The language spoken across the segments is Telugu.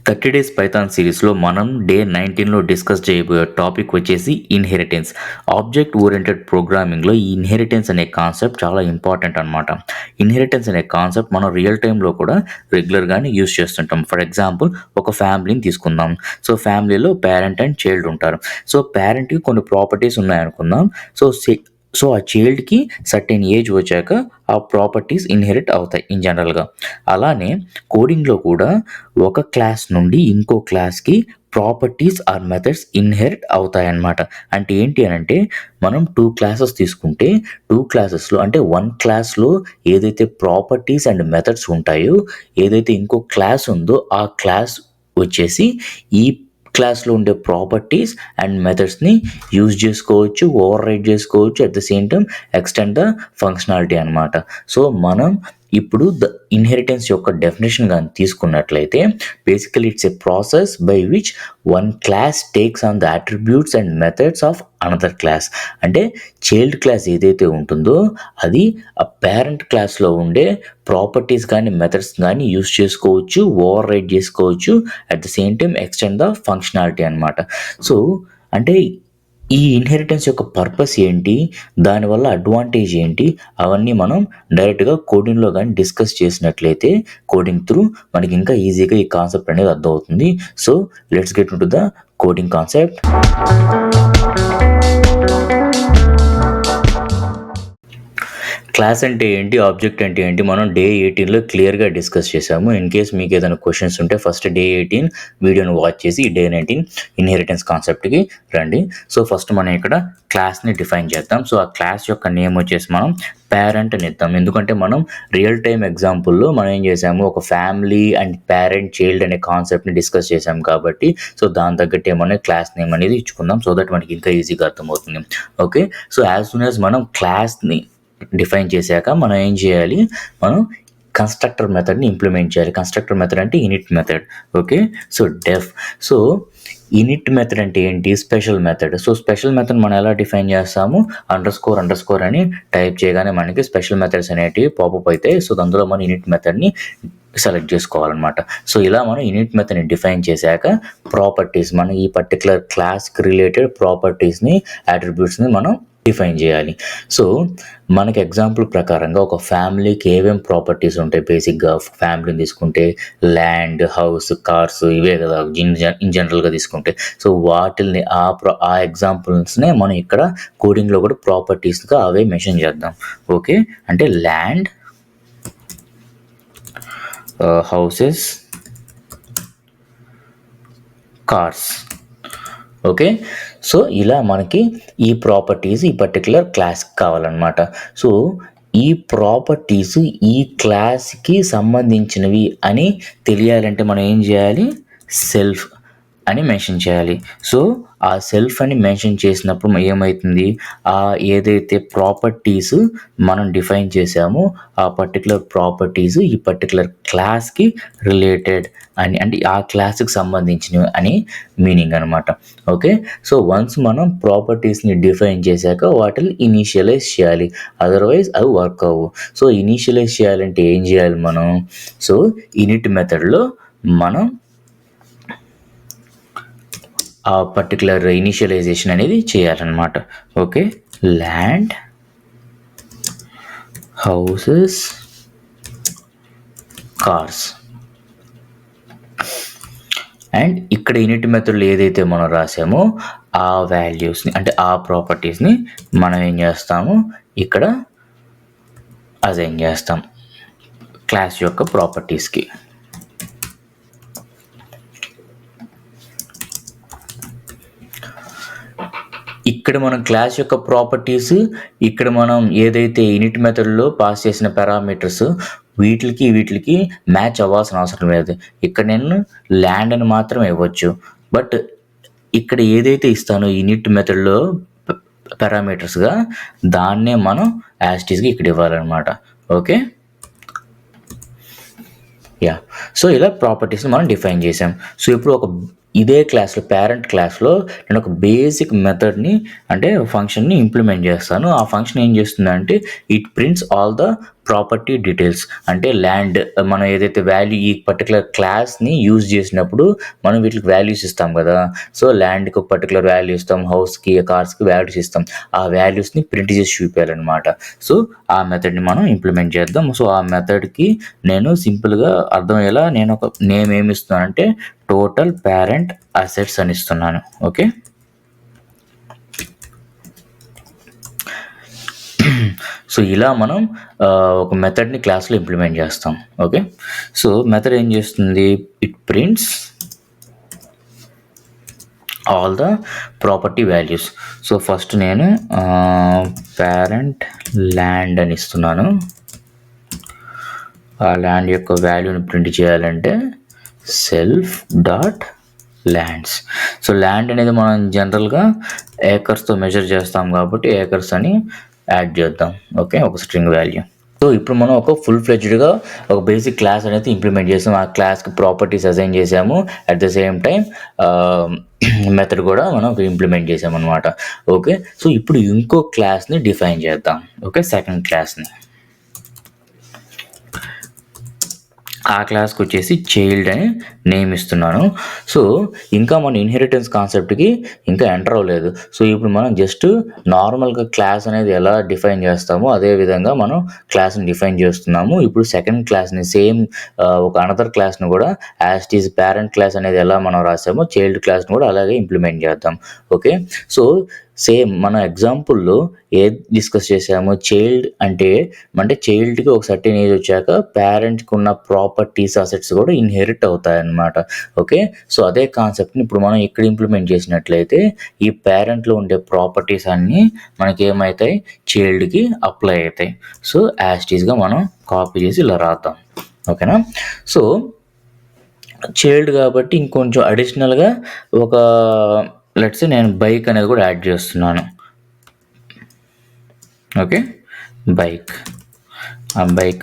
30 డేస్ పైథాన్ సిరీస్లో మనం డే 19లో డిస్కస్ చేయబోయే టాపిక్ వచ్చేసి ఇన్హెరిటెన్స్. ఆబ్జెక్ట్ ఓరియంటెడ్ ప్రోగ్రామింగ్లో ఈ ఇన్హెరిటెన్స్ అనే కాన్సెప్ట్ చాలా ఇంపార్టెంట్ అనమాట. ఇన్హెరిటెన్స్ అనే కాన్సెప్ట్ మనం రియల్ టైంలో కూడా రెగ్యులర్గానే యూస్ చేస్తుంటాం. ఫర్ ఎగ్జాంపుల్ ఒక ఫ్యామిలీని తీసుకుందాం. సో ఫ్యామిలీలో పేరెంట్ అండ్ చైల్డ్ ఉంటారు. సో పేరెంట్కి కొన్ని ప్రాపర్టీస్ ఉన్నాయనుకుందాం. సో ఆ చైల్డ్కి సర్టెన్ ఏజ్ వచ్చాక ఆ ప్రాపర్టీస్ ఇన్హెరిట్ అవుతాయి ఇన్ జనరల్గా. అలానే కోడింగ్లో కూడా ఒక క్లాస్ నుండి ఇంకో క్లాస్కి ప్రాపర్టీస్ ఆర్ మెథడ్స్ ఇన్హెరిట్ అవుతాయన్నమాట. అంటే ఏంటి అని అంటే మనం 2 క్లాసెస్ తీసుకుంటే 2 క్లాసెస్లో అంటే 1 క్లాస్లో ఏదైతే ప్రాపర్టీస్ అండ్ మెథడ్స్ ఉంటాయో, ఏదైతే ఇంకో క్లాస్ ఉందో ఆ క్లాస్ వచ్చేసి ఈ క్లాస్లో ఉండే ప్రాపర్టీస్ అండ్ మెథడ్స్ని యూజ్ చేసుకోవచ్చు, ఓవర్ రైడ్ చేసుకోవచ్చు, at the same time extend the functionality అనమాట. సో మనం ఇప్పుడు ద ఇన్హెరిటెన్స్ యొక్క డెఫినేషన్ కానీ తీసుకున్నట్లయితే basically it's a process by which one class takes on the attributes and methods of another class. అంటే చైల్డ్ క్లాస్ ఏదైతే ఉంటుందో అది ఆ పేరెంట్ క్లాస్లో ఉండే ప్రాపర్టీస్ కానీ మెథడ్స్ కానీ యూస్ చేసుకోవచ్చు, ఓవర్ రైడ్ చేసుకోవచ్చు, at the same time extend the functionality అనమాట. సో అంటే ఈ ఇన్హెరిటెన్స్ యొక్క పర్పస్ ఏంటి, దానివల్ల అడ్వాంటేజ్ ఏంటి, అవన్నీ మనం డైరెక్ట్గా కోడింగ్లో కానీ డిస్కస్ చేసినట్లయితే కోడింగ్ త్రూ మనకి ఇంకా ఈజీగా ఈ కాన్సెప్ట్ అనేది అర్థమవుతుంది. So let's get into the coding concept. Class అంటే ఏంటి, ఆబ్జెక్ట్ అంటే ఏంటి, మనం డే 18లో క్లియర్గా డిస్కస్ చేసాము. ఇన్ కేస్ మీకు ఏదైనా క్వశ్చన్స్ ఉంటే ఫస్ట్ డే 18 వీడియోని వాచ్ చేసి డే 19 ఇన్హెరిటెన్స్ కాన్సెప్ట్కి రండి. సో ఫస్ట్ మనం ఇక్కడ క్లాస్ని డిఫైన్ చేద్దాం. సో ఆ క్లాస్ యొక్క నేమ్ వచ్చేసి మనం పేరెంట్ అని ఇద్దాం. ఎందుకంటే మనం రియల్ టైమ్ ఎగ్జాంపుల్లో మనం ఏం చేసాము, ఒక ఫ్యామిలీ అండ్ పేరెంట్ చైల్డ్ అనే కాన్సెప్ట్ని డిస్కస్ చేసాం కాబట్టి సో దాని తగ్గట్టు ఏమన్నా క్లాస్ నేమ్ అనేది ఇచ్చుకుందాం. సో దట్ మనకి ఇంకా ఈజీగా అర్థమవుతుంది. Okay, so as soon as మనం క్లాస్ని డిఫైన్ చేశాక మనం ఏం చేయాలి, మనం కన్స్ట్రక్టర్ మెథడ్ని ఇంప్లిమెంట్ చేయాలి. కన్స్ట్రక్టర్ మెథడ్ అంటే in it method. Okay, so so in it method అంటే ఏంటి, special method. So special method మనం ఎలా డిఫైన్ చేస్తాము, అండర్ స్కోర్ అని టైప్ చేయగానే మనకి స్పెషల్ మెథడ్స్ అనేటివి పాపప్ అవుతాయి. సో అందులో మనం ఇనిట్ మెథడ్ని సెలెక్ట్ చేసుకోవాలన్నమాట. సో ఇలా మనం ఇనిట్ మెథడ్ని డిఫైన్ చేశాక ప్రాపర్టీస్, మనం ఈ పర్టికులర్ క్లాస్కి రిలేటెడ్ ప్రాపర్టీస్ని, అట్రిబ్యూట్స్ని మనం డిఫైన్ చేయాలి. సో మనకి ఎగ్జాంపుల్ ప్రకారంగా ఒక ఫ్యామిలీకి ఏమేమి ప్రాపర్టీస్ ఉంటాయి, బేసిక్గా ఫ్యామిలీని తీసుకుంటే ల్యాండ్, హౌస్, కార్స్, ఇవే కదా ఇన్ జనరల్గా తీసుకుంటే. సో వాటిల్ని ఆ ఎగ్జాంపుల్స్నే మనం ఇక్కడ కోడింగ్లో కూడా ప్రాపర్టీస్గా అవే మెన్షన్ చేద్దాం. ఓకే, అంటే land, houses, cars. Okay, so ఇలా మనకి ఈ ప్రాపర్టీస్ ఈ పర్టికులర్ క్లాస్కి కావాలన్నమాట. సో ఈ ప్రాపర్టీస్ ఈ క్లాస్కి సంబంధించినవి అని తెలియాలంటే మనం ఏం చేయాలి, సెల్ఫ్ అని మెన్షన్ చేయాలి. సో ఆ సెల్ఫ్ అని మెన్షన్ చేసినప్పుడు ఏమవుతుంది, ఆ ఏదైతే ప్రాపర్టీస్ మనం డిఫైన్ చేసామో ఆ పర్టికులర్ ప్రాపర్టీస్ ఈ పర్టికులర్ క్లాస్కి రిలేటెడ్ అని, అంటే ఆ క్లాస్కి సంబంధించినవి అని మీనింగ్ అనమాట. ఓకే, సో వన్స్ మనం ప్రాపర్టీస్ని డిఫైన్ చేశాక వాటిని ఇనీషియలైజ్ చేయాలి, అదర్వైజ్ అవి వర్క్ అవ్వు. సో ఇనీషియలైజ్ చేయాలంటే ఏం చేయాలి మనం, సో ఇనిట్ మెథడ్లో మనం ఆ పర్టికులర్ ఇనిషియలైజేషన్ అనేది చేయాలన్నమాట. Okay, land, houses, cars. And ఇక్కడ ఇనిట్ మెథడ్లో ఏదైతే మనం రాసామో ఆ వాల్యూస్ని, అంటే ఆ ప్రాపర్టీస్ని మనం ఏం చేస్తాము, ఇక్కడ అసైన్ చేస్తాం క్లాస్ యొక్క ప్రాపర్టీస్కి. ఇక్కడ మనం క్లాస్ యొక్క ప్రాపర్టీస్, ఇక్కడ మనం ఏదైతే ఇనిట్ మెథడ్లో పాస్ చేసిన పారామీటర్స్ వీటికి మ్యాచ్ అవ్వాల్సిన అవసరం లేదు. ఇక్కడ నేను ల్యాండ్ అని మాత్రమే ఇవ్వచ్చు, బట్ ఇక్కడ ఏదైతే ఇస్తానో ఇనిట్ మెథడ్లో పారామీటర్స్గా దాన్నే మనం యాస్టీస్గా ఇక్కడ ఇవ్వాలన్నమాట. ఓకే, సో ఇలా ప్రాపర్టీస్ని మనం డిఫైన్ చేసాం. సో ఇప్పుడు ఒక ఇదే క్లాస్లో పేరెంట్ క్లాస్లో నేను ఒక బేసిక్ మెథడ్ని అంటే ఫంక్షన్ని ఇంప్లిమెంట్ చేస్తాను. ఆ ఫంక్షన్ ఏం చేస్తుందంటే it prints all the property details. అంటే ల్యాండ్ మనం ఏదైతే వాల్యూ ఈ పర్టికులర్ క్లాస్ని యూజ్ చేసినప్పుడు మనం వీటికి వాల్యూస్ ఇస్తాం కదా. సో ల్యాండ్కి ఒక పర్టికులర్ వాల్యూ ఇస్తాం, హౌస్కి కార్స్కి వాల్యూస్ ఇస్తాం. ఆ వాల్యూస్ని ప్రింట్ చేసి చూపించాలన్నమాట. సో ఆ మెథడ్ని మనం ఇంప్లిమెంట్ చేద్దాం. సో ఆ మెథడ్కి నేను సింపుల్గా అర్థమయ్యేలా నేను ఒక నేమ్ ఏమి ఇస్తున్నానంటే టోటల్ పేరెంట్ అసెట్స్ అని ఇస్తున్నాను. ఓకే, సో ఇలా మనం ఒక మెథడ్ని క్లాస్లో ఇంప్లిమెంట్ చేస్తాం. ఓకే, సో మెథడ్ ఏం చేస్తుంది, it prints all the property values. So first నేను పేరెంట్ ల్యాండ్ అని ఇస్తున్నాను. ఆ ల్యాండ్ యొక్క వాల్యూని ప్రింట్ చేయాలంటే self dot lands. So land అనేది మనం జనరల్గా ఏకర్స్తో మెజర్ చేస్తాం కాబట్టి ఏకర్స్ అని యాడ్ చేద్దాం. ఓకే, ఒక స్ట్రింగ్ వాల్యూ. సో ఇప్పుడు మనం ఒక ఫుల్ ఫ్లెడ్జ్డ్గా ఒక బేసిక్ క్లాస్ అనేది ఇంప్లిమెంట్ చేసాము. ఆ క్లాస్కి ప్రాపర్టీస్ అసైన్ చేసాము. At the same time method కూడా మనం ఇంప్లిమెంట్ చేసాము అనమాట. ఓకే, సో ఇప్పుడు ఇంకో క్లాస్ని డిఫైన్ చేద్దాం. ఓకే, సెకండ్ క్లాస్ని. ఆ క్లాస్కి వచ్చేసి చైల్డ్ అని నేమ్ ఇస్తున్నాను. సో ఇంకా మన ఇన్హెరిటెన్స్ కాన్సెప్ట్కి ఇంకా ఎంటర్ అవ్వలేదు. సో ఇప్పుడు మనం జస్ట్ నార్మల్గా క్లాస్ అనేది ఎలా డిఫైన్ చేస్తామో అదే విధంగా మనం క్లాస్ని డిఫైన్ చేస్తున్నాము. ఇప్పుడు సెకండ్ క్లాస్ని సేమ్ ఒక అనదర్ క్లాస్ని కూడా as it is parent class అనేది ఎలా మనం రాసామో చైల్డ్ క్లాస్ని కూడా అలాగే ఇంప్లిమెంట్ చేద్దాం. ఓకే, సో సేమ్ మన ఎగ్జాంపుల్లో ఏది డిస్కస్ చేసాము, చైల్డ్ అంటే చైల్డ్కి ఒక సర్టెన్ ఏజ్ వచ్చాక పేరెంట్కి ఉన్న ప్రాపర్టీస్ అసెట్స్ కూడా ఇన్హెరిట్ అవుతాయి అన్నమాట. ఓకే, సో అదే కాన్సెప్ట్ని ఇప్పుడు మనం ఇక్కడ ఇంప్లిమెంట్ చేసినట్లయితే ఈ పేరెంట్లో ఉండే ప్రాపర్టీస్ అన్నీ మనకి ఏమవుతాయి, చైల్డ్కి అప్లై అవుతాయి. సో యాజ్ ఇట్ ఈజ్గా మనం కాపీ చేసి ఇలా రాద్దాం. ఓకేనా, సో చైల్డ్ కాబట్టి ఇంకొంచెం అడిషనల్గా ఒక లెట్స్ నేను బైక్ అనేది కూడా యాడ్ చేస్తున్నాను. ఓకే, బైక్, ఆ బైక్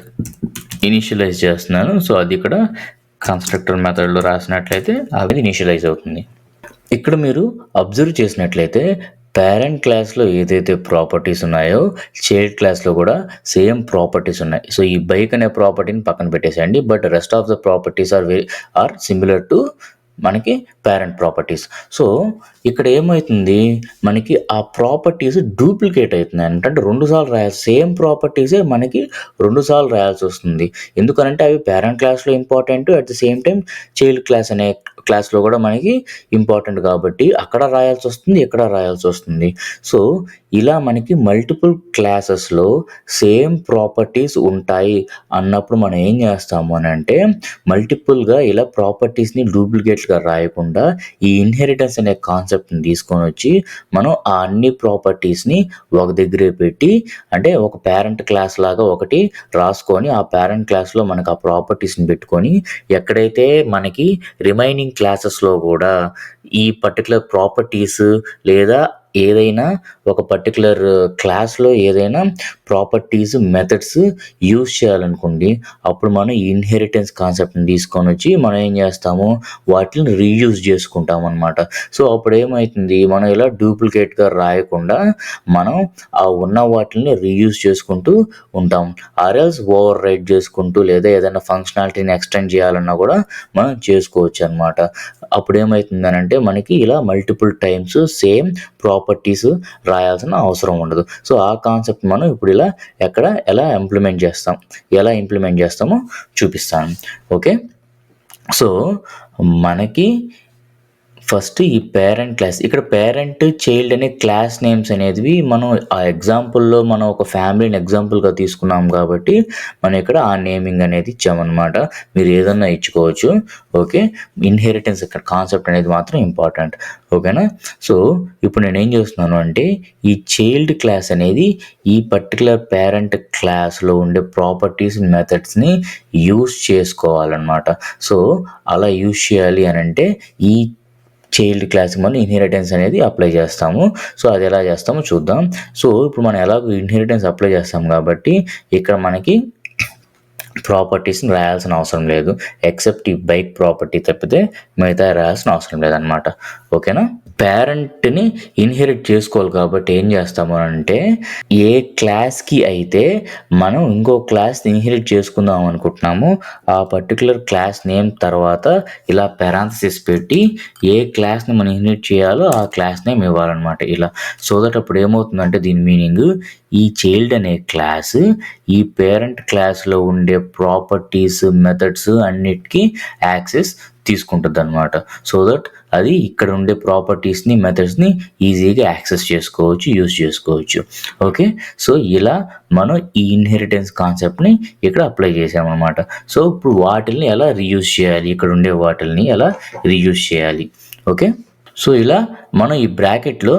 ఇనిషియలైజ్ చేస్తున్నాను. సో అది ఇక్కడ కన్స్ట్రక్టర్ మెథడ్లో రాసినట్లయితే అది ఇనిషియలైజ్ అవుతుంది. ఇక్కడ మీరు అబ్జర్వ్ చేసినట్లయితే పేరెంట్ క్లాస్లో ఏదైతే ప్రాపర్టీస్ ఉన్నాయో చైల్డ్ క్లాస్లో కూడా సేమ్ ప్రాపర్టీస్ ఉన్నాయి. సో ఈ బైక్ అనే ప్రాపర్టీని పక్కన పెట్టేసేయండి. But rest of the properties are similar to మనకి పేరెంట్ ప్రాపర్టీస్. సో ఇక్కడ ఏమవుతుంది, మనకి ఆ ప్రాపర్టీస్ డూప్లికేట్ అవుతున్నాయి. అంటే 2 సార్లు రాయాలి, సేమ్ ప్రాపర్టీసే మనకి 2 సార్లు రాయాల్సి వస్తుంది. ఎందుకనంటే అవి పేరెంట్ క్లాస్లో important, at the same time child class అనే క్లాస్లో కూడా మనకి ఇంపార్టెంట్ కాబట్టి అక్కడ రాయాల్సి వస్తుంది, ఇక్కడ రాయాల్సి వస్తుంది. సో ఇలా మనకి మల్టిపుల్ క్లాసెస్లో సేమ్ ప్రాపర్టీస్ ఉంటాయి అన్నప్పుడు మనం ఏం చేస్తాము అని అంటే మల్టిపుల్గా ఇలా ప్రాపర్టీస్ని డూప్లికేట్గా రాయకుండా ఈ ఇన్హెరిటెన్స్ అనే కాన్సెప్ట్ని తీసుకొని వచ్చి మనం ఆ అన్ని ప్రాపర్టీస్ని ఒక దగ్గరే పెట్టి అంటే ఒక పేరెంట్ క్లాస్ లాగా ఒకటి రాసుకొని ఆ పేరెంట్ క్లాస్లో మనకు ఆ ప్రాపర్టీస్ని పెట్టుకొని ఎక్కడైతే మనకి రిమైనింగ్ క్లాసెస్లో కూడా ఈ పర్టికులర్ ప్రాపర్టీస్ లేదా ఏదైనా ఒక పర్టికులర్ క్లాస్లో ఏదైనా ప్రాపర్టీస్ మెథడ్స్ యూజ్ చేయాలనుకోండి, అప్పుడు మనం ఈ ఇన్హెరిటెన్స్ కాన్సెప్ట్ని తీసుకొని వచ్చి మనం ఏం చేస్తాము, వాటిని రీయూజ్ చేసుకుంటాం అనమాట. సో అప్పుడు ఏమవుతుంది, మనం ఇలా డూప్లికేట్గా రాయకుండా మనం ఆ ఉన్న వాటిని రీయూజ్ చేసుకుంటూ ఉంటాం. ఆర్ఎల్స్ ఓవర్ రైట్ చేసుకుంటూ లేదా ఏదైనా ఫంక్షనాలిటీని ఎక్స్టెండ్ చేయాలన్నా కూడా మనం చేసుకోవచ్చు అనమాట. అప్పుడు ఏమవుతుంది అంటే మనకి ఇలా మల్టిపుల్ టైమ్స్ సేమ్ ప్రాపర్టీస్ రాయాల్సిన అవసరం ఉండదు. సో ఆ కాన్సెప్ట్ మనం ఇప్పుడు ఇలా ఎలా ఇంప్లిమెంట్ చేస్తామో చూపిస్తాను. ఓకే, సో మనకి ఫస్ట్ ఈ పేరెంట్ క్లాస్, ఇక్కడ పేరెంట్ చైల్డ్ అనే క్లాస్ నేమ్స్ అనేవి మనం ఆ ఎగ్జాంపుల్లో మనం ఒక ఫ్యామిలీని ఎగ్జాంపుల్గా తీసుకున్నాం కాబట్టి మనం ఇక్కడ ఆ నేమింగ్ అనేది ఇచ్చామన్నమాట. మీరు ఏదన్నా ఇచ్చుకోవచ్చు. ఓకే, ఇన్హెరిటెన్స్ ఇక్కడ కాన్సెప్ట్ అనేది మాత్రం ఇంపార్టెంట్. ఓకేనా, సో ఇప్పుడు నేను ఏం చేస్తున్నాను అంటే ఈ చైల్డ్ క్లాస్ అనేది ఈ పర్టికులర్ పేరెంట్ క్లాస్లో ఉండే ప్రాపర్టీస్ మెథడ్స్ని యూస్ చేసుకోవాలన్నమాట. సో అలా యూస్ చేయాలి అని అంటే ఈ చైల్డ్ క్లాస్కి మనం ఇన్హెరిటెన్స్ అనేది అప్లై చేస్తాము. సో అది ఎలా చేస్తామో చూద్దాం. సో ఇప్పుడు మనం ఎలాగో ఇన్హెరిటెన్స్ అప్లై చేస్తాం కాబట్టి ఇక్కడ మనకి ప్రాపర్టీస్ని రాయాల్సిన అవసరం లేదు. ఎక్సెప్ట్ ఈ బైక్ ప్రాపర్టీ తప్పితే మిగతా రాయాల్సిన అవసరం లేదనమాట. ఓకేనా? పేరెంట్ని ఇన్హెరిట్ చేసుకోవాలి కాబట్టి ఏం చేస్తాము అంటే, ఏ క్లాస్కి అయితే మనం ఇంకో క్లాస్ని ఇన్హెరిట్ చేసుకుందాం అనుకుంటున్నామో ఆ పర్టికులర్ క్లాస్ నేమ్ తర్వాత ఇలా పెరాంథసిస్ పెట్టి ఏ క్లాస్ని మనం ఇన్హెరిట్ చేయాలో ఆ క్లాస్ నేమ్ ఇవ్వాలన్నమాట. ఇలా సో దట్ అప్పుడు ఏమవుతుందంటే దీని మీనింగ్, ఈ చైల్డ్ అనే క్లాస్ ఈ పేరెంట్ క్లాస్లో ఉండే ప్రాపర్టీస్ మెథడ్స్ అన్నిటికీ యాక్సెస్ తీసుకుంటుంది అనమాట. సో దట్ అది ఇక్కడ ఉండే ప్రాపర్టీస్ని మెథడ్స్ని ఈజీగా యాక్సెస్ చేసుకోవచ్చు, యూజ్ చేసుకోవచ్చు. ఓకే, సో ఇలా మనం ఈ ఇన్హెరిటెన్స్ కాన్సెప్ట్ని ఇక్కడ అప్లై చేసామన్నమాట. సో ఇప్పుడు వాటిల్ని ఎలా రీయూజ్ చేయాలి, ఇక్కడ ఉండే వాటిల్ని ఎలా రీయూజ్ చేయాలి. ఓకే, సో ఇలా మనం ఈ బ్రాకెట్లో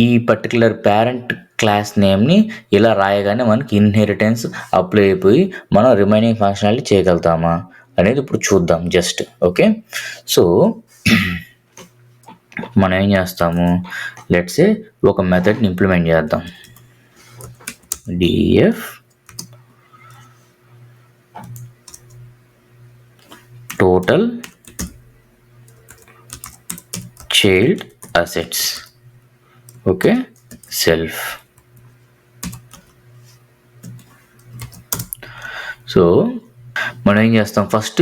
ఈ పర్టికులర్ పేరెంట్ క్లాస్ నేమ్ని ఇలా రాయగానే మనకి ఇన్హెరిటెన్స్ అప్లై అయిపోయి మనం రిమైనింగ్ ఫంక్షనాలిటీ చేయగలుగుతామా అనేది ఇప్పుడు చూద్దాం జస్ట్. ఓకే, సో మనం ఏం చేస్తాము, లెట్స్ సే ఒక మెథడ్ని ఇంప్లిమెంట్ చేద్దాం. DF total child assets. Okay, self. So మనం ఏం చేస్తాం, ఫస్ట్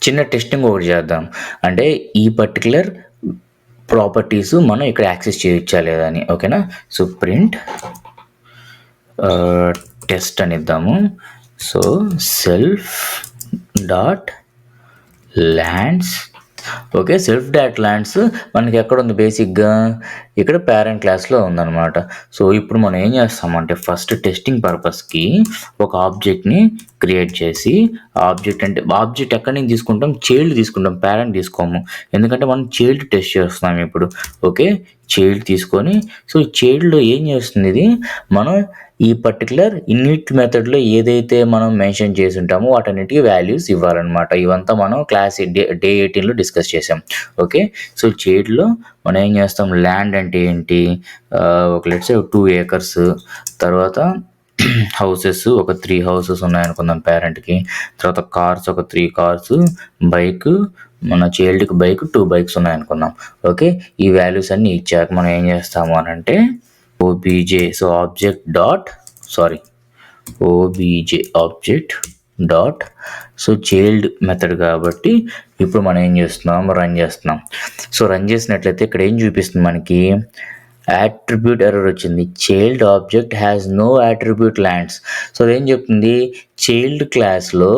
చిన్న టెస్టింగ్ ఒకటి చేద్దాం. అంటే ఈ పర్టికులర్ ప్రాపర్టీస్ మనం ఇక్కడ యాక్సెస్ చేయొచ్చా లేదా అని. ఓకేనా, సో ప్రింట్ టెస్ట్ అని ఇద్దాము. So self dot lands. Okay, self dot lands మనకి ఎక్కడ ఉంది, బేసిక్గా ఇక్కడ పేరెంట్ క్లాస్లో ఉందన్నమాట. సో ఇప్పుడు మనం ఏం చేస్తామంటే ఫస్ట్ టెస్టింగ్ పర్పస్కి ఒక ఆబ్జెక్ట్ని క్రియేట్ చేసి, ఆబ్జెక్ట్ అంటే ఆబ్జెక్ట్ ఎక్కడి నుంచి తీసుకుంటాం, చైల్డ్ తీసుకుంటాం, పేరెంట్ తీసుకోము. ఎందుకంటే మనం చైల్డ్ టెస్ట్ చేస్తున్నాం ఇప్పుడు. ఓకే, చైల్డ్ తీసుకొని, సో ఈ చైల్డ్లో ఏం చేస్తుంది ఇది, మనం ఈ పర్టికులర్ ఇన్నిట్ మెథడ్లో ఏదైతే మనం మెన్షన్ చేసి ఉంటామో వాటన్నిటికీ వాల్యూస్ ఇవ్వాలన్నమాట. ఇవంతా మనం క్లాస్ డే 18లో డిస్కస్ చేసాం. ఓకే, సో చైల్డ్లో మనం ఏం చేస్తాం, ల్యాండ్ అంటే ఏంటి, ఒక లెట్స్ 2 acres, తర్వాత హౌసెస్ ఒక 3 houses ఉన్నాయనుకుందాం పేరెంట్కి, తర్వాత కార్స్ ఒక 3 cars, బైక్ మన చైల్డ్కి బైక్ 2 bikes ఉన్నాయనుకుందాం. ఓకే, ఈ వాల్యూస్ అన్నీ ఇచ్చాక మనం ఏం చేస్తాము అని అంటే obj, so object dot obj object dot, so child method కాబట్టి ఇప్పుడు మనం ఏం చేస్తున్నాం, రన్ చేస్తున్నాం. సో రన్ చేసినట్లయితే ఇక్కడ ఏం చూపిస్తుంది మనకి, attribute ఎర్రర్ వచ్చింది. Child object has no attribute lands. So అదేం చెప్తుంది, చైల్డ్ క్లాస్లో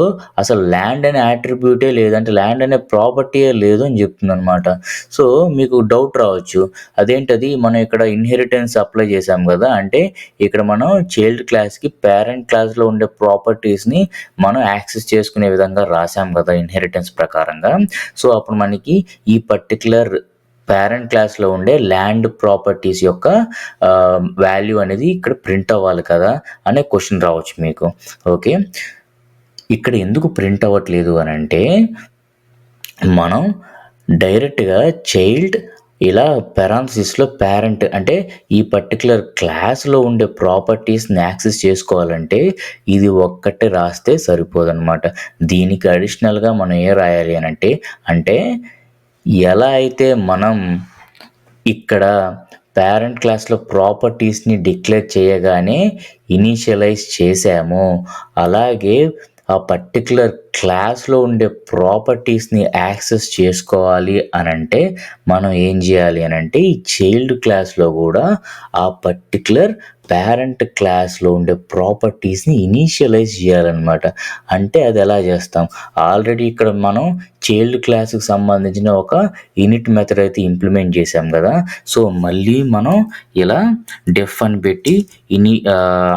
అసలు ల్యాండ్ అనే యాట్రిబ్యూటే లేదు, అంటే ల్యాండ్ అనే ప్రాపర్టీయే లేదు అని చెప్తుంది అనమాట. సో మీకు డౌట్ రావచ్చు, అదేంటది, మనం ఇక్కడ ఇన్హెరిటెన్స్ అప్లై చేసాం కదా, అంటే ఇక్కడ మనం చైల్డ్ క్లాస్కి పేరెంట్ క్లాస్లో ఉండే ప్రాపర్టీస్ని మనం యాక్సెస్ చేసుకునే విధంగా రాసాం కదా ఇన్హెరిటెన్స్ ప్రకారంగా. సో అప్పుడు మనకి ఈ పర్టికులర్ పేరెంట్ క్లాస్లో ఉండే ల్యాండ్ ప్రాపర్టీస్ యొక్క వాల్యూ అనేది ఇక్కడ ప్రింట్ అవ్వాలి కదా అనే క్వశ్చన్ రావచ్చు మీకు. ఓకే, ఇక్కడ ఎందుకు ప్రింట్ అవ్వట్లేదు అని అంటే, మనం డైరెక్ట్గా చైల్డ్ ఇలా పెరాంథసిస్లో పేరెంట్ అంటే ఈ పర్టికులర్ క్లాస్లో ఉండే ప్రాపర్టీస్ని యాక్సెస్ చేసుకోవాలంటే ఇది ఒక్కటే రాస్తే సరిపోదన్నమాట. దీనికి అడిషనల్గా మనం ఏం రాయాలి అని అంటే ఎలా అయితే మనం ఇక్కడ పేరెంట్ క్లాస్లో ప్రాపర్టీస్ని డిక్లేర్ చేయగానే ఇనీషియలైజ్ చేసామో, అలాగే ఆ పర్టికులర్ క్లాస్లో ఉండే ప్రాపర్టీస్ని యాక్సెస్ చేసుకోవాలి అని అంటే మనం ఏం చేయాలి అని అంటే ఈ చైల్డ్ క్లాస్లో కూడా ఆ పర్టికులర్ పేరెంట్ క్లాస్లో ఉండే ప్రాపర్టీస్ని ఇనీషియలైజ్ చేయాలన్నమాట. అంటే అది ఎలా చేస్తాం, ఆల్రెడీ ఇక్కడ మనం చైల్డ్ క్లాస్కి సంబంధించిన ఒక యూనిట్ మెథడ్ అయితే ఇంప్లిమెంట్ చేసాం కదా. సో మళ్ళీ మనం ఇలా డెఫ్ అని పెట్టి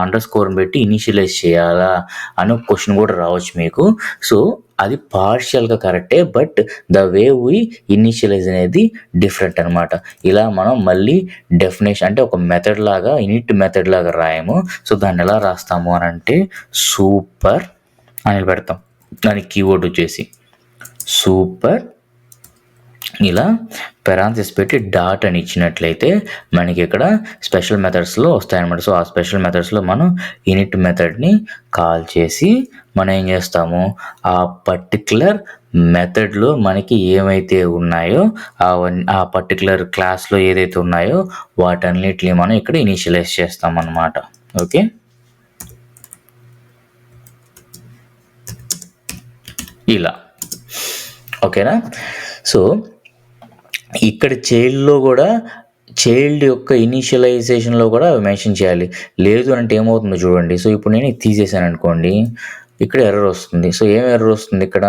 అండర్స్కోర్ పెట్టి ఇనీషియలైజ్ చేయాలా అనే క్వశ్చన్ కూడా రావచ్చు మీకు. సో అది పార్షియల్గా కరెక్టే, but the way we initialise అనేది డిఫరెంట్ అనమాట. ఇలా మనం మళ్ళీ డెఫినేషన్ అంటే ఒక మెథడ్ లాగా ఇనిట్ మెథడ్ లాగా రాయము. సో దాన్ని ఎలా రాస్తాము అని అంటే సూపర్ అని పెడతాం, దానికి కీవర్డ్ వచ్చేసి సూపర్ ఇలా పెరాంథసిస్ పెట్టి డాట్ అని ఇచ్చినట్లయితే మనకి ఇక్కడ స్పెషల్ మెథడ్స్లో వస్తాయన్నమాట. సో ఆ స్పెషల్ మెథడ్స్లో మనం ఇనిట్ మెథడ్ని కాల్ చేసి మనం ఏం చేస్తాము, ఆ పర్టిక్యులర్ మెథడ్లో మనకి ఏమైతే ఉన్నాయో ఆ పర్టికులర్ క్లాస్లో ఏదైతే ఉన్నాయో వాటన్నిటిని మనం ఇక్కడ ఇనిషియలైజ్ చేస్తాం అన్నమాట. ఓకే, ఇలా ఓకేనా. సో ఇక్కడ చైల్డ్ యొక్క ఇనిషియలైజేషన్లో కూడా మెన్షన్ చేయాలి. లేదు అంటే ఏమవుతుందో చూడండి. సో ఇప్పుడు నేను ఇది తీసేసాను అనుకోండి, ఇక్కడ ఎర్రర్ వస్తుంది. సో ఏం ఎర్రర్ వస్తుంది, ఇక్కడ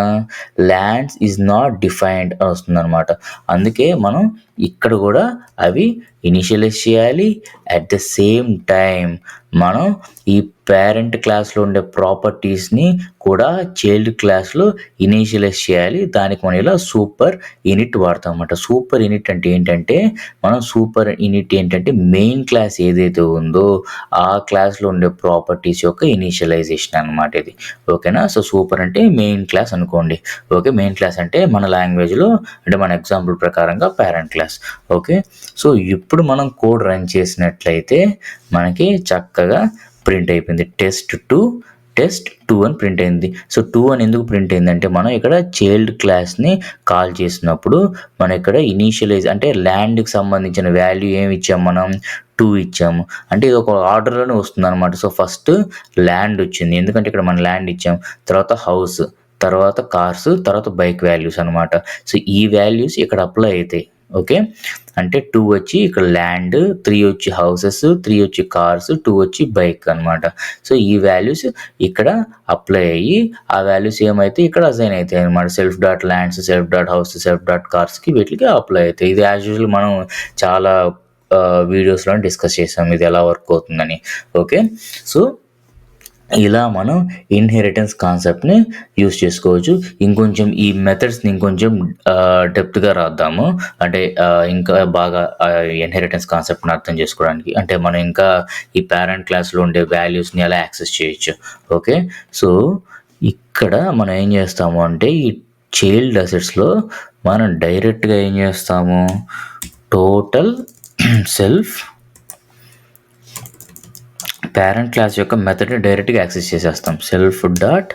ల్యాండ్స్ ఈజ్ నాట్ డిఫైన్డ్ అని వస్తుంది అనమాట. అందుకే మనం ఇక్కడ కూడా అవి ఇనిషియలైజ్ చేయాలి. అట్ ద సేమ్ టైం మనం ఈ పేరెంట్ క్లాస్లో ఉండే ప్రాపర్టీస్ని కూడా చైల్డ్ క్లాస్లో ఇనిషియలైజ్ చేయాలి. దానికి మనం ఇలా సూపర్ ఇనిట్ వాడతాం అన్నమాట. సూపర్ ఇనిట్ అంటే ఏంటంటే మెయిన్ క్లాస్ ఏదైతే ఉందో ఆ క్లాస్లో ఉండే ప్రాపర్టీస్ యొక్క ఇనిషియలైజేషన్ అనమాట ఇది. ఓకేనా. సో సూపర్ అంటే మెయిన్ క్లాస్ అనుకోండి. ఓకే, మెయిన్ క్లాస్ అంటే మన లాంగ్వేజ్లో అంటే మన ఎగ్జాంపుల్ ప్రకారంగా పేరెంట్ క్లాస్. ఓకే, సో ఇప్పుడు మనం కోడ్ రన్ చేసినట్లయితే మనకి చక్కగా ప్రింట్ అయిపోయింది. టెస్ట్ 2 అని ప్రింట్ అయింది. సో 2 అని ఎందుకు ప్రింట్ అయిందంటే మనం ఇక్కడ చైల్డ్ క్లాస్ని కాల్ చేసినప్పుడు మనం ఇక్కడ ఇనీషియలైజ్ అంటే ల్యాండ్కి సంబంధించిన వాల్యూ ఏమి ఇచ్చాము, మనం 2 ఇచ్చాము. అంటే ఇది ఒక ఆర్డర్లోనే వస్తుంది అనమాట. సో ఫస్ట్ ల్యాండ్ వచ్చింది, ఎందుకంటే ఇక్కడ మనం ల్యాండ్ ఇచ్చాము, తర్వాత హౌస్, తర్వాత కార్స్, తర్వాత బైక్ వాల్యూస్ అనమాట. సో ఈ వాల్యూస్ ఇక్కడ అప్లై అవుతాయి. ఓకే, అంటే 2 వచ్చి ఇక్కడ ల్యాండ్, 3 వచ్చి హౌసెస్, 3 వచ్చి కార్స్, 2 వచ్చి బైక్ అనమాట. సో ఈ వాల్యూస్ ఇక్కడ అప్లై అయ్యి ఆ వాల్యూస్ ఏమైతే ఇక్కడ అసైన్ అవుతాయి అనమాట. Self dot lands, self dot house, self dot కార్స్కి వీటికి అప్లై అవుతాయి. ఇది యాజ్ యూజువల్ మనం చాలా వీడియోస్లో డిస్కస్ చేసాం ఇది ఎలా వర్క్ అవుతుందని. ఓకే, సో ఇలా మనం ఇన్హెరిటెన్స్ కాన్సెప్ట్ని యూస్ చేసుకోవచ్చు. ఇంకొంచెం ఈ మెథడ్స్ని ఇంకొంచెం డెప్త్గా రాద్దాము, అంటే ఇంకా బాగా ఇన్హెరిటెన్స్ కాన్సెప్ట్ని అర్థం చేసుకోవడానికి. అంటే మనం ఇంకా ఈ పేరెంట్ క్లాస్లో ఉండే వాల్యూస్ని ఎలా యాక్సెస్ చేయొచ్చు. ఓకే, సో ఇక్కడ మనం ఏం చేస్తాము అంటే ఈ చైల్డ్ అసెట్స్లో మనం డైరెక్ట్గా ఏం చేస్తాము, టోటల్ సెల్ఫ్ పేరెంట్ క్లాస్ యొక్క మెథడ్ని డైరెక్ట్గా యాక్సెస్ చేసేస్తాం. సెల్ఫ్ డాట్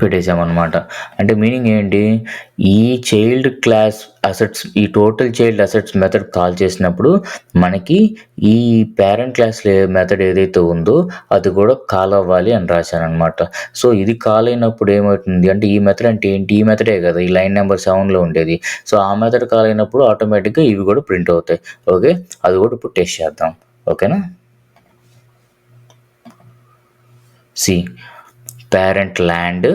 పెట్టేసామన్నమాట. అంటే మీనింగ్ ఏంటి, ఈ చైల్డ్ క్లాస్ అసెట్స్, ఈ total child assets method call చేసినప్పుడు మనకి ఈ పేరెంట్ క్లాస్ మెథడ్ ఏదైతే ఉందో అది కూడా కాల్ అవ్వాలి అని రాశాను అనమాట. సో ఇది కాల్ అయినప్పుడు ఏమవుతుంది అంటే, ఈ మెథడ్ అంటే ఏంటి, ఈ మెథడే కదా ఈ లైన్ నెంబర్ 7లో ఉండేది. సో ఆ మెథడ్ కాల్ అయినప్పుడు ఆటోమేటిక్గా ఇవి కూడా ప్రింట్ అవుతాయి. ఓకే, అది కూడా ఇప్పుడు టెస్ట్ చేద్దాం. ఓకేనా. See parent land,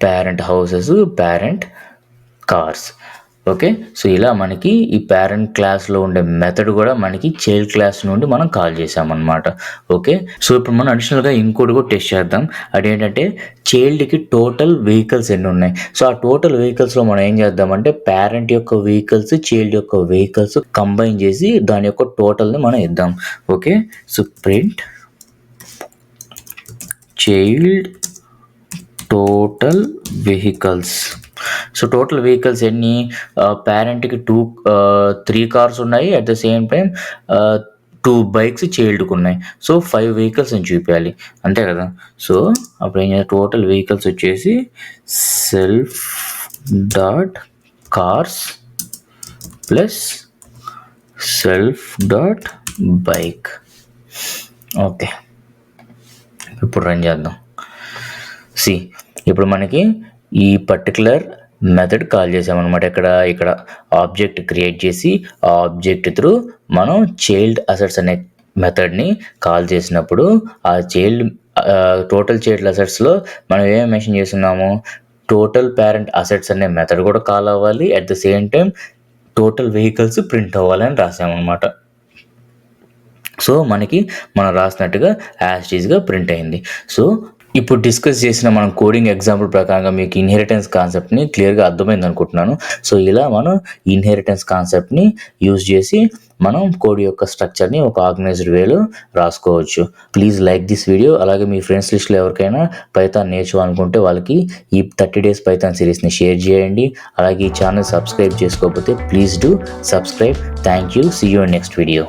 parent houses, parent cars. Okay, so ఇలా మనకి ఈ పేరెంట్ క్లాస్లో ఉండే మెథడ్ కూడా మనకి చైల్డ్ క్లాస్ నుండి మనం కాల్ చేసామన్నమాట. ఓకే, సో ఇప్పుడు మనం అడిషనల్గా ఇంకోటి కూడా టెస్ట్ చేద్దాం. అదేంటంటే చైల్డ్కి టోటల్ వెహికల్స్ ఎన్ని ఉన్నాయి. సో ఆ టోటల్ వెహికల్స్లో మనం ఏం చేద్దామంటే పేరెంట్ యొక్క వెహికల్స్, చైల్డ్ యొక్క వెహికల్స్ కంబైన్ చేసి దాని యొక్క టోటల్ని మనం ఇద్దాం. Okay, so print child total vehicles. So total vehicles ఎన్ని, పేరెంట్కి 3 కార్స్ ఉన్నాయి, at the same time 2 bikes చైల్డ్కి ఉన్నాయి. సో 5 వెహికల్స్ అని చూపించాలి, అంతే కదా. సో అప్పుడు ఏం చేయాలి, టోటల్ వెహికల్స్ వచ్చేసి self dot cars plus self dot bike. Okay, ఇప్పుడు రన్ చేద్దాం. సి ఇప్పుడు మనకి ఈ పర్టికులర్ మెథడ్ కాల్ చేసామన్నమాట. ఇక్కడ ఆబ్జెక్ట్ క్రియేట్ చేసి ఆ ఆబ్జెక్ట్ త్రూ మనం చైల్డ్ అసెట్స్ అనే మెథడ్ని కాల్ చేసినప్పుడు ఆ టోటల్ చైల్డ్ అసెట్స్లో మనం ఏమేమి మెన్షన్ చేస్తున్నాము, టోటల్ పేరెంట్ అసెట్స్ అనే మెథడ్ కూడా కాల్ అవ్వాలి, at the same time total vehicles print అవ్వాలని రాసామన్నమాట. సో మనకి మనం రాసినట్టుగా యాజ్ ఈజ్గా ప్రింట్ అయింది. సో ఇప్పుడు డిస్కస్ చేసిన మనం కోడింగ్ ఎగ్జాంపుల్ ప్రకారంగా మీకు ఇన్హెరిటెన్స్ కాన్సెప్ట్ని క్లియర్గా అర్థమైంది అనుకుంటున్నాను. సో ఇలా మనం ఇన్హెరిటెన్స్ కాన్సెప్ట్ని యూజ్ చేసి మనం కోడ్ యొక్క స్ట్రక్చర్ని ఒక ఆర్గనైజ్డ్ వేలో రాసుకోవచ్చు. Please like this video. అలాగే మీ ఫ్రెండ్స్ లిస్ట్లో ఎవరికైనా పైథాన్ నేర్చుకోవాలనుకుంటే వాళ్ళకి ఈ 30 డేస్ పైథాన్ సిరీస్ని షేర్ చేయండి. అలాగే ఈ ఛానల్ సబ్స్క్రైబ్ చేసుకోకపోతే please do subscribe. Thank you. See you in next video.